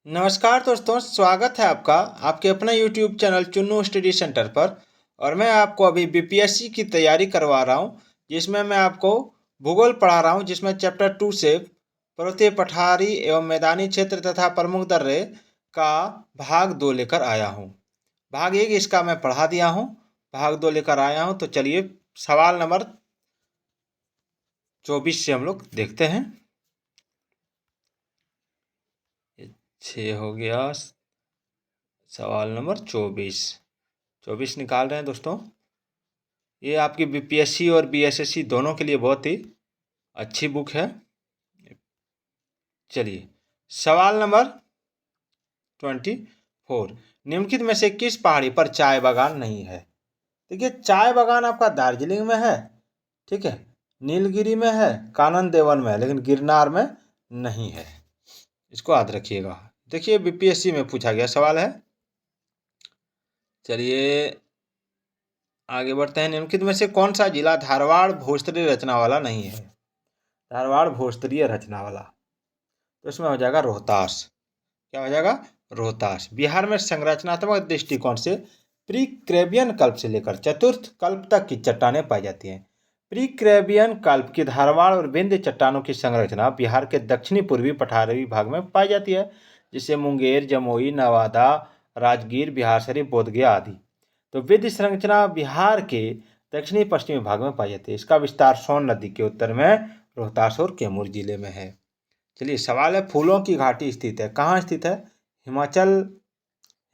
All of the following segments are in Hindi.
नमस्कार दोस्तों, स्वागत है आपका आपके अपने YouTube channel Chunnu study centre पर। और मैं आपको अभी बीपीएससी की तैयारी करवा रहा हूं, जिसमें मैं आपको भूगोल पढ़ा रहा हूं, जिसमें चैप्टर 2 से पर्वतीय पठारी एवं मैदानी क्षेत्र तथा प्रमुख दर्रे का भाग 2 लेकर आया हूं। भाग 1 इसका मैं पढ़ा दिया हूं, भाग 2 लेकर आया हूं। तो चलिए सवाल नंबर 24 से हम लोग देखते हैं। 6 हो गया, सवाल नंबर 24 निकाल रहे हैं दोस्तों। ये आपकी बीपीएससी और बीएसएससी दोनों के लिए बहुत ही अच्छी बुक है। चलिए सवाल नंबर 24, निम्नलिखित में से किस पहाड़ी पर चाय बागान नहीं है? देखिए, चाय बागान आपका दार्जिलिंग में है, ठीक है, नीलगिरी में है, कानन देवन में है, लेकिन गिरनार में नहीं है। इसको याद रखिएगा। देखिए बीपीएससी में पूछा गया सवाल है। चलिए आगे बढ़ते हैं। निम्नलिखित में से कौन सा जिला धारवाड़ भूस्तरीय रचना वाला नहीं है? धारवाड़ भूस्तरीय रचना वाला, तो इसमें हो जाएगा रोहतास। क्या हो जाएगा? रोहतास। बिहार में संरचनात्मक दृष्टिकोण से प्री कैम्ब्रियन कल्प से लेकर चतुर्थ कल्प तक की चट्टानें पाई जाती हैं। प्री कैम्ब्रियन कल्प की धारवाड़ और विंध्य चट्टानों की संरचना बिहार के दक्षिणी पूर्वी पठारी भाग में पाई जाती है, जिससे मुंगेर, जमुई, नवादा, राजगीर, बिहार शरीफ, बोधगया आदि। तो विंध्य संरचना बिहार के दक्षिणी पश्चिमी भाग में पाई जाती है। इसका विस्तार सोन नदी के उत्तर में रोहतास और कैमूर जिले में है। चलिए सवाल है, फूलों की घाटी स्थित है, कहाँ स्थित है? हिमाचल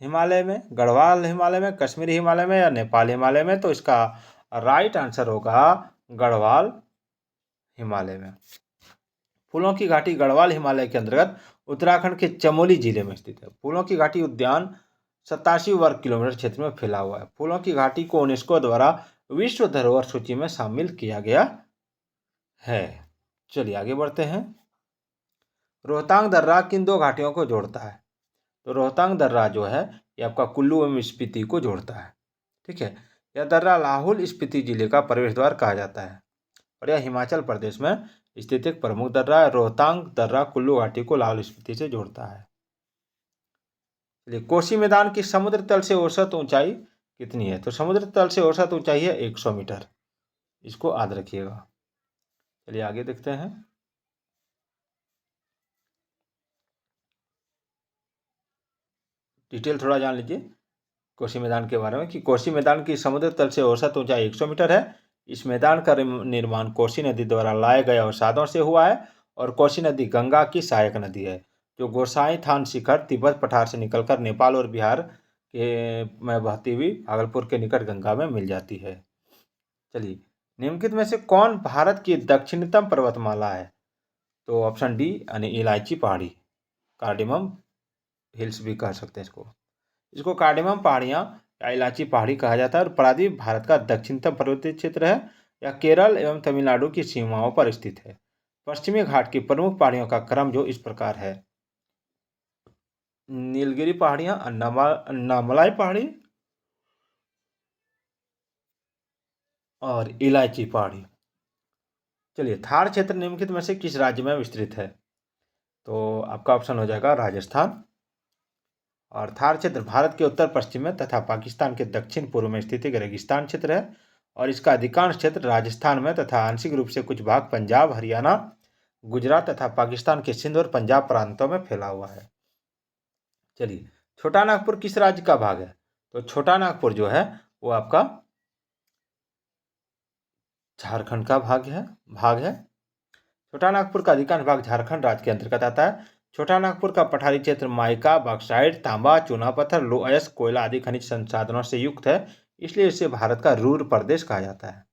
हिमालय में, गढ़वाल हिमालय में, कश्मीरी हिमालय में या नेपाल हिमालय में? तो इसका राइट आंसर होगा गढ़वाल हिमालय में। फूलों की घाटी गढ़वाल हिमालय के अंतर्गत उत्तराखंड के चमोली जिले में स्थित है। फूलों की घाटी उद्यान 87 वर्ग किलोमीटर क्षेत्र में फैला हुआ है। फूलों की घाटी को यूनेस्को द्वारा विश्व धरोहर सूची में शामिल किया गया है। चलिए आगे बढ़ते हैं। रोहतांग दर्रा किन दो घाटियों को जोड़ता है? तो रोहतांग दर्रा जो है ये आपका कुल्लू एवं स्पीति को जोड़ता है, ठीक है। यह दर्रा लाहौल स्पीति जिले का प्रवेश द्वार कहा जाता है और यह हिमाचल प्रदेश में स्थित एक प्रमुख दर्रा है। रोहतांग दर्रा कुल्लू घाटी को लाहौल स्पीति से जोड़ता है। चलिए, कोसी मैदान की समुद्र तल से औसत ऊंचाई कितनी है? तो समुद्र तल से औसत ऊंचाई है 100 मीटर। इसको याद रखिएगा। चलिए आगे देखते हैं। डिटेल थोड़ा जान लीजिए कोसी मैदान के बारे में कि कोसी मैदान की समुद्र तल से औसत ऊंचाई 100 मीटर है। इस मैदान का निर्माण कोसी नदी द्वारा लाए गए अवसादों से हुआ है और कोसी नदी गंगा की सहायक नदी है, जो गोसाई थान शिखर तिब्बत पठार से निकलकर नेपाल और बिहार के में बहती हुई भागलपुर के निकट गंगा में मिल जाती है। चलिए, निम्नलिखित में से कौन भारत की दक्षिणतम पर्वतमाला है? तो ऑप्शन डी यानी इलायची पहाड़ी, कार्डिमम हिल्स भी कह सकते हैं इसको कार्डिमम पहाड़ियाँ या इलायची पहाड़ी कहा जाता है और प्रायद्वीप भारत का दक्षिणतम पर्वतीय क्षेत्र है। यह केरल एवं तमिलनाडु की सीमाओं पर स्थित है। पश्चिमी घाट की प्रमुख पहाड़ियों का क्रम जो इस प्रकार है: नीलगिरी पहाड़ियाँ, अन्नामलाई पहाड़ी और इलायची पहाड़ी। चलिए, थार क्षेत्र निम्नलिखित में से किस राज्य में विस्तृत है? तो आपका ऑप्शन हो जाएगा राजस्थान। और थार क्षेत्र भारत के उत्तर पश्चिम में तथा पाकिस्तान के दक्षिण पूर्व में स्थित एक रेगिस्तान क्षेत्र है और इसका अधिकांश क्षेत्र राजस्थान में तथा आंशिक रूप से कुछ भाग पंजाब, हरियाणा, गुजरात तथा पाकिस्तान के सिंध और पंजाब प्रांतों में फैला हुआ है। चलिए, छोटा नागपुर किस राज्य का भाग है? तो छोटा नागपुर जो है वो आपका झारखंड का भाग है। छोटा नागपुर का अधिकांश भाग झारखंड राज्य के अंतर्गत आता है। छोटा नागपुर का पठारी क्षेत्र माइका, बॉक्साइट, तांबा, चूना पत्थर, लोह अयस्क, कोयला आदि खनिज संसाधनों से युक्त है, इसलिए इसे भारत का रूर प्रदेश कहा जाता है।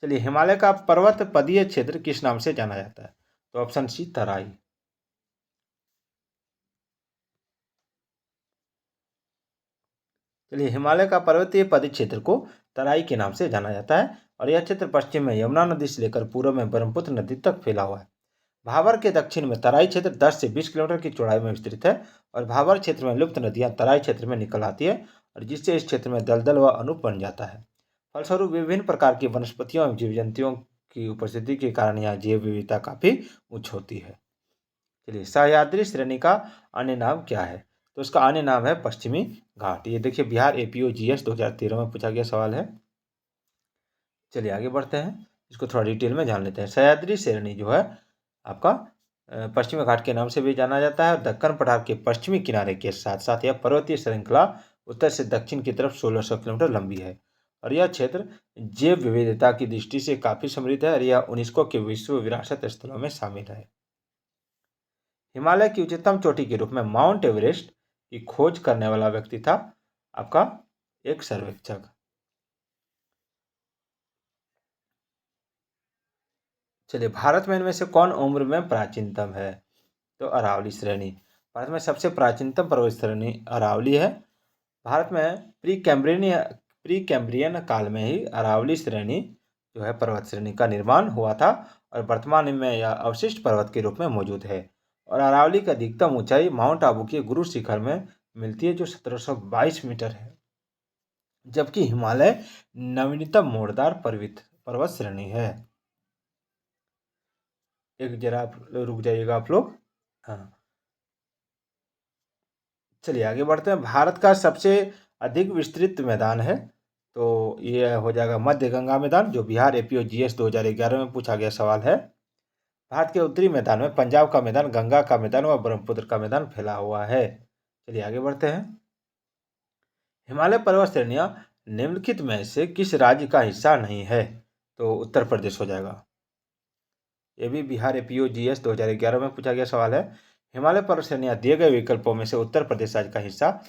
चलिए, हिमालय का पर्वत पदीय क्षेत्र किस नाम से जाना जाता है? तो ऑप्शन सी तराई। चलिए, हिमालय का पर्वतीय पदीय क्षेत्र को तराई के नाम से जाना जाता है और यह क्षेत्र पश्चिम में यमुना नदी से लेकर पूर्व में ब्रह्मपुत्र नदी तक फैला हुआ है। भाबर के दक्षिण में तराई क्षेत्र 10 से 20 किलोमीटर की चौड़ाई में विस्तृत है और भाबर क्षेत्र में लुप्त नदियां तराई क्षेत्र में निकल आती है और जिससे इस क्षेत्र में दलदल व अनूप बन जाता है। फलस्वरूप विभिन्न प्रकार की वनस्पतियों एवं जीव जंतुओं की उपस्थिति के कारण यहाँ जैव विविधता काफी उच्च होती है। चलिए, सह्याद्री श्रेणी का अन्य नाम क्या है? तो उसका अन्य नाम है पश्चिमी घाट। ये देखिए बिहार APOGS 2013 में पूछा गया सवाल है। चलिए आगे बढ़ते हैं, इसको थोड़ा डिटेल में जान लेते हैं। सह्याद्री श्रेणी जो है आपका पश्चिमी घाट के नाम से भी जाना जाता है। दक्कन पठार के पश्चिमी किनारे के साथ साथ यह पर्वतीय श्रृंखला उत्तर से दक्षिण की तरफ 1600 किलोमीटर लंबी है और यह क्षेत्र जैव विविधता की दृष्टि से काफी समृद्ध है और यह यूनेस्को के विश्व विरासत स्थलों में शामिल है। हिमालय की उच्चतम चोटी के रूप में माउंट एवरेस्ट की खोज करने वाला व्यक्ति था आपका एक सर्वेक्षक। चलिए, भारत में इनमें से कौन उम्र में प्राचीनतम है? तो अरावली श्रेणी। भारत में सबसे प्राचीनतम पर्वत श्रेणी अरावली है। भारत में प्री कैम्ब्रियन काल में ही अरावली श्रेणी जो है पर्वत श्रेणी का निर्माण हुआ था और वर्तमान में यह अवशिष्ट पर्वत के रूप में मौजूद है। और अरावली की अधिकतम ऊंचाई माउंट आबू के गुरु शिखर में मिलती है जो 1722 मीटर है, जबकि हिमालय नवीनतम मोड़दार पर्वत श्रेणी है। एक जरा आप रुक जाइएगा आप लोग। हाँ, चलिए आगे बढ़ते हैं। भारत का सबसे अधिक विस्तृत मैदान है तो ये हो जाएगा मध्य गंगा मैदान, जो बिहार APOGS 2011 में पूछा गया सवाल है। भारत के उत्तरी मैदान में पंजाब का मैदान, गंगा का मैदान व ब्रह्मपुत्र का मैदान फैला हुआ है। चलिए आगे बढ़ते हैं। हिमालय पर्वत श्रेणियां निम्नलिखित में से किस राज्य का हिस्सा नहीं है? तो उत्तर प्रदेश हो जाएगा। ये भी बिहार APOGS 2011 में पूछा गया सवाल है। हिमालय पर्वत श्रेणियां दिए गए विकल्पों में से उत्तर प्रदेश राज्य का हिस्सा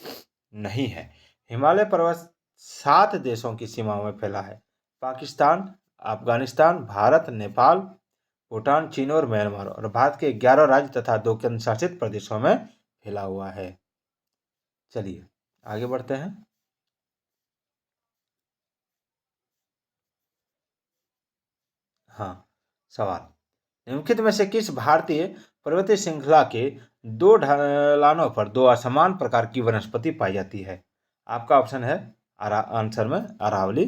नहीं है। हिमालय पर्वत 7 देशों की सीमाओं में फैला है: पाकिस्तान, अफगानिस्तान, भारत, नेपाल, भूटान, चीन और म्यांमार, और भारत के 11 राज्य तथा 2 केंद्र शासित प्रदेशों में फैला हुआ है। चलिए आगे बढ़ते हैं। हाँ, सवाल, निम्नलिखित में से किस भारतीय पर्वतीय श्रृंखला के 2 ढलानों पर 2 असमान प्रकार की वनस्पति पाई जाती है? आपका ऑप्शन है आंसर में अरावली,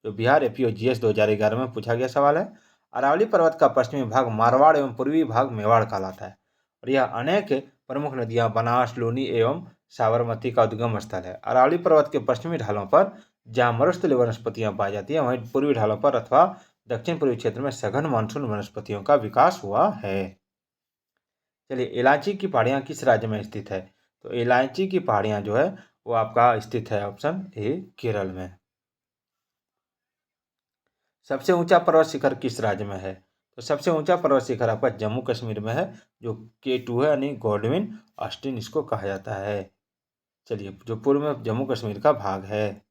जो बिहार APOGS 2011 में पूछा गया सवाल है। अरावली पर्वत का पश्चिमी भाग मारवाड़ एवं पूर्वी भाग मेवाड़ कहलाता है और यह अनेक प्रमुख नदियां बनास, लूनी एवं साबरमती का उद्गम स्थल है। अरावली पर्वत के पश्चिमी ढालों पर जहाँ मरुस्थलीय वनस्पतियां पाई जाती हैं, वहीं पूर्वी ढालों पर अथवा दक्षिण पूर्वी क्षेत्र में सघन मानसून वनस्पतियों का विकास हुआ है। चलिए, इलायची की पहाड़ियाँ किस राज्य में स्थित है? तो इलायची की पहाड़ियाँ जो है वो आपका स्थित है ऑप्शन ए केरल में। सबसे ऊंचा पर्वत शिखर किस राज्य में है? तो सबसे ऊंचा पर्वत शिखर आपका जम्मू कश्मीर में है, जो K2 है, यानी गॉडविन ऑस्टिन इसको कहा जाता है। चलिए, जो पूर्व में जम्मू कश्मीर का भाग है।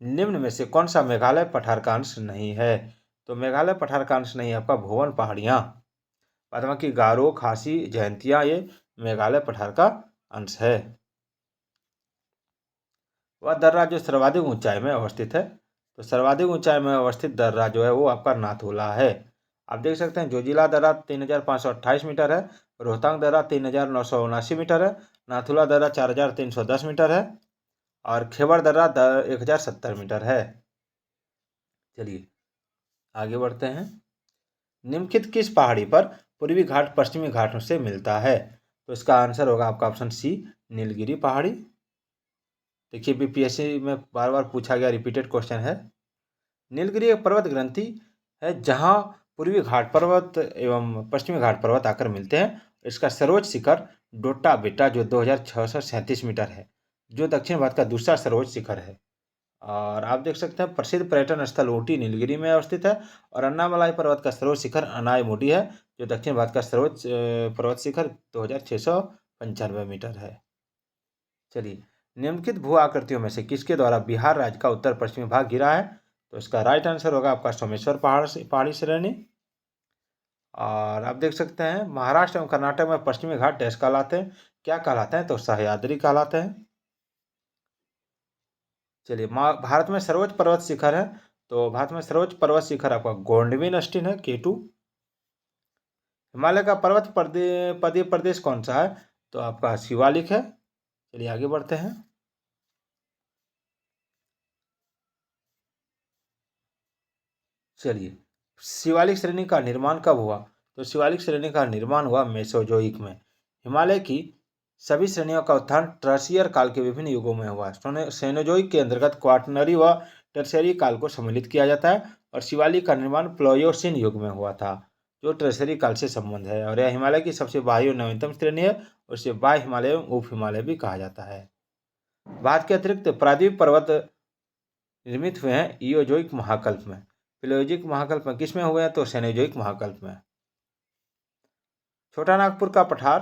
निम्न में से कौन सा मेघालय पठार का अंश नहीं है? तो मेघालय पठार का अंश नहीं है आपका भुवन पहाड़ियाँ। बाद बाकी गारो, खासी, जयंतिया ये मेघालय पठार का अंश है। वह दर्रा जो सर्वाधिक ऊंचाई में अवस्थित है, तो सर्वाधिक ऊंचाई में अवस्थित दर्रा जो है वो आपका नाथुला है। आप देख सकते हैं जोजिला दर्रा 3528 मीटर है, रोहतांग दर्रा 3979 मीटर है, नाथुला दर्रा 4310 मीटर है और खेबर दर्रा 1070 मीटर है। चलिए आगे बढ़ते हैं। निम्नलिखित किस पहाड़ी पर पूर्वी घाट पश्चिमी घाटों से मिलता है? तो इसका आंसर होगा आपका ऑप्शन सी, नीलगिरी पहाड़ी। देखिए BPSC में बार बार पूछा गया रिपीटेड क्वेश्चन है। नीलगिरी एक पर्वत ग्रंथि है जहाँ पूर्वी घाट पर्वत एवं पश्चिमी घाट पर्वत आकर मिलते हैं। इसका सर्वोच्च शिखर डोटा बेटा जो 2637 मीटर है, जो दक्षिण भारत का दूसरा सर्वोच्च शिखर है। और आप देख सकते हैं प्रसिद्ध पर्यटन स्थल ऊटी नीलगिरी में अवस्थित है और अन्नामलाई पर्वत का सर्वोच्च शिखर अनायमुडी है, जो दक्षिण भारत का सर्वोच्च पर्वत शिखर 2695 मीटर है। चलिए, निम्नलिखित भू आकृतियों में से किसके द्वारा बिहार राज्य का उत्तर पश्चिमी भाग घिरा है? तो इसका राइट आंसर होगा आपका सोमेश्वर पहाड़ी श्रेणी। और आप देख सकते हैं महाराष्ट्र एवं कर्नाटक में पश्चिमी घाट डैश कहलाते हैं, क्या कहलाते हैं? तो सह्याद्री कहलाते हैं। चलिए, भारत में सर्वोच्च पर्वत शिखर है, तो भारत में सर्वोच्च पर्वत शिखर आपका गोंडविन अस्टिन है, K2। हिमालय का पदीय प्रदेश कौन सा है? तो आपका शिवालिक है। चलिए आगे बढ़ते हैं। चलिए, शिवालिक श्रेणी का निर्माण कब हुआ? तो शिवालिक श्रेणी का निर्माण हुआ मेसोजोइक में। हिमालय की सभी श्रेणियों का उत्थान ट्रासियर काल के विभिन्न युगों में हुआ। सेनोजोइक के अंतर्गत क्वाटरनरी व टर्शियरी काल को सम्मिलित किया जाता है और शिवालिक का निर्माण प्लायोसीन युग में हुआ था, जो टर्शियरी काल से संबंध है। और यह हिमालय की सबसे बाह्य और नवीनतम श्रेणी है और इसे बाह्य हिमालय एवं उप हिमालय भी कहा जाता है। भारत के अतिरिक्त प्रायद्वीप पर्वत निर्मित हुए हैं इयोजोइक महाकल्प में। प्लेयोजिक महाकल्प में किसमें हुए हैं? तो सेनोजोइक महाकल्प में। छोटा नागपुर का पठार,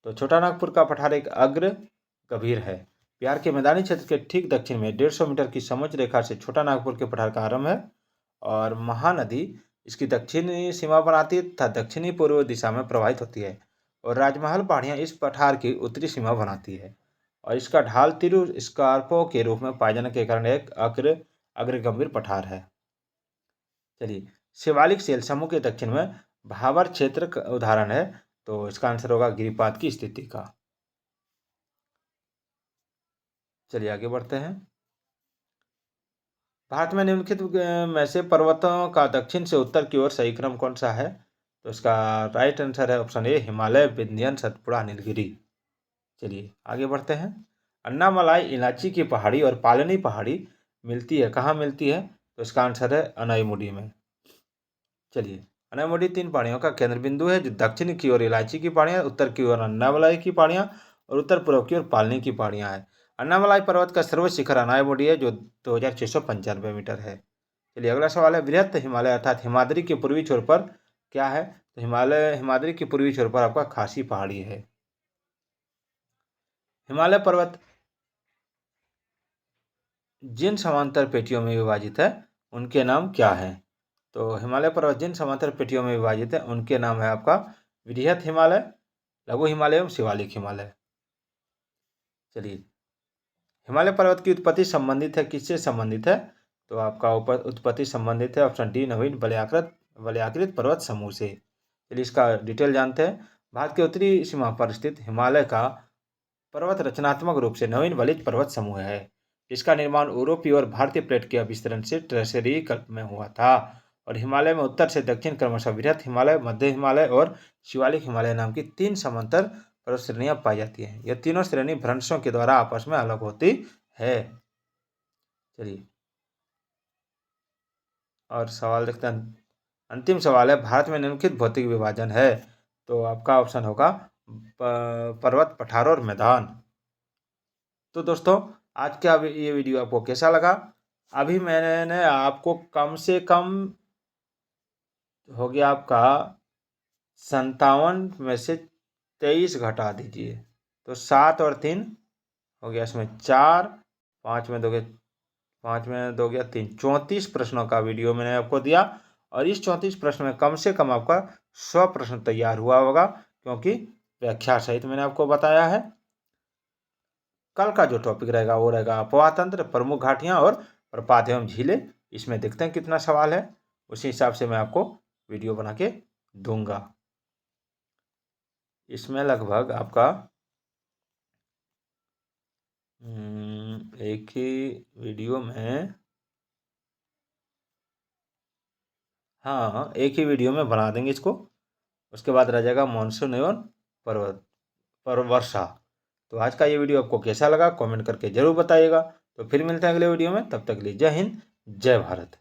तो छोटा नागपुर का पठार एक अग्र गंभीर है। बिहार के मैदानी क्षेत्र के ठीक दक्षिण में 150 मीटर की समुद्र रेखा से छोटा नागपुर के पठार का आरंभ है और महानदी इसकी दक्षिणी सीमा बनाती है तथा दक्षिणी पूर्व दिशा में प्रवाहित होती है और राजमहल पहाड़ियां इस पठार की उत्तरी सीमा बनाती है और इसका ढाल तिरु स्कार्पो के रूप में पाए जाने के कारण एक अग्र गंभीर पठार है। चलिए, शिवालिक सेल समूह के दक्षिण में भाबर क्षेत्र का उदाहरण है, तो इसका आंसर होगा गिरिपात की स्थिति का। चलिए आगे बढ़ते हैं। भारत में निम्नलिखित में से पर्वतों का दक्षिण से उत्तर की ओर सही क्रम कौन सा है? तो इसका राइट आंसर है ऑप्शन ए, हिमालय, विंध्यन, सतपुड़ा, नीलगिरी। चलिए आगे बढ़ते हैं। अन्नामलाई इलायची की पहाड़ी और पालनी पहाड़ी मिलती है, कहाँ मिलती है? तो इसका आंसर है अनाईमुडी में। चलिए, अनाईमुडी 3 पहाड़ियों का केंद्र बिंदु है, जो दक्षिण की ओर इलायची की पहाड़ियाँ, उत्तर की ओर अन्नामलाई की पहाड़ियाँ और उत्तर पूर्व की ओर पालनी की पहाड़ियाँ हैं। अन्नामलाई पर्वत का सर्वोच्च शिखर अनाईमुडी है, जो 2695 मीटर है। चलिए अगला सवाल है, बृहत हिमालय अर्थात हिमाद्री के पूर्वी छोर पर क्या है? तो हिमाद्री के पूर्वी छोर पर आपका खासी पहाड़ी है। हिमालय पर्वत जिन समांतर पेटियों में विभाजित है उनके नाम क्या हैं? तो हिमालय पर्वत जिन समांतर पेटियों में विभाजित है उनके नाम है आपका बृहत हिमालय, लघु हिमालय एवं शिवालिक हिमालय। चलिए, हिमालय पर्वत की उत्पत्ति संबंधित है, किससे संबंधित है? तो आपका उत्पत्ति संबंधित है ऑप्शन डी, नवीन वलयाकृत पर्वत समूह से। चलिए इसका डिटेल जानते हैं। भारत के उत्तरी सीमा पर स्थित हिमालय का पर्वत रचनात्मक रूप से नवीन वलित पर्वत समूह है। इसका निर्माण यूरोपीय और भारतीय प्लेट के अभिसरण से ट्रेसेरी कल्प में हुआ था और हिमालय में उत्तर से दक्षिण क्रमशः बृहत हिमालय, मध्य हिमालय और शिवालिक हिमालय नाम की 3 समांतर पर्वत श्रेणियां पाई जाती हैं। यह तीनों श्रेणी भ्रंशों के द्वारा आपस में अलग होती है। चलिए और सवाल देखते हैं। अंतिम सवाल है, भारत में निम्नलिखित भौतिक विभाजन है? तो आपका ऑप्शन होगा पर्वत, पठार और मैदान। तो दोस्तों आज का ये वीडियो आपको कैसा लगा? अभी मैंने आपको कम से कम हो गया आपका 57 में से 23 घटा दीजिए, तो 7 और 3 हो गया, इसमें 4, 5 में दो गया 3, 34 प्रश्नों का वीडियो मैंने आपको दिया और इस 34 प्रश्न में कम से कम आपका 100 प्रश्न तैयार हुआ होगा, क्योंकि व्याख्या सहित मैंने आपको बताया है। कल का जो टॉपिक रहेगा वो रहेगा अपवाह तंत्र, प्रमुख घाटियां और प्रपात एवं झीलें। इसमें देखते हैं कितना सवाल है, उसी हिसाब से मैं आपको वीडियो बना के दूंगा। इसमें लगभग आपका एक ही वीडियो में, हाँ एक ही वीडियो में बना देंगे इसको। उसके बाद रह जाएगा मानसून एवं वर्षा। तो आज का ये वीडियो आपको कैसा लगा कमेंट करके जरूर बताइएगा। तो फिर मिलते हैं अगले वीडियो में, तब तक के लिए जय हिंद, जय भारत।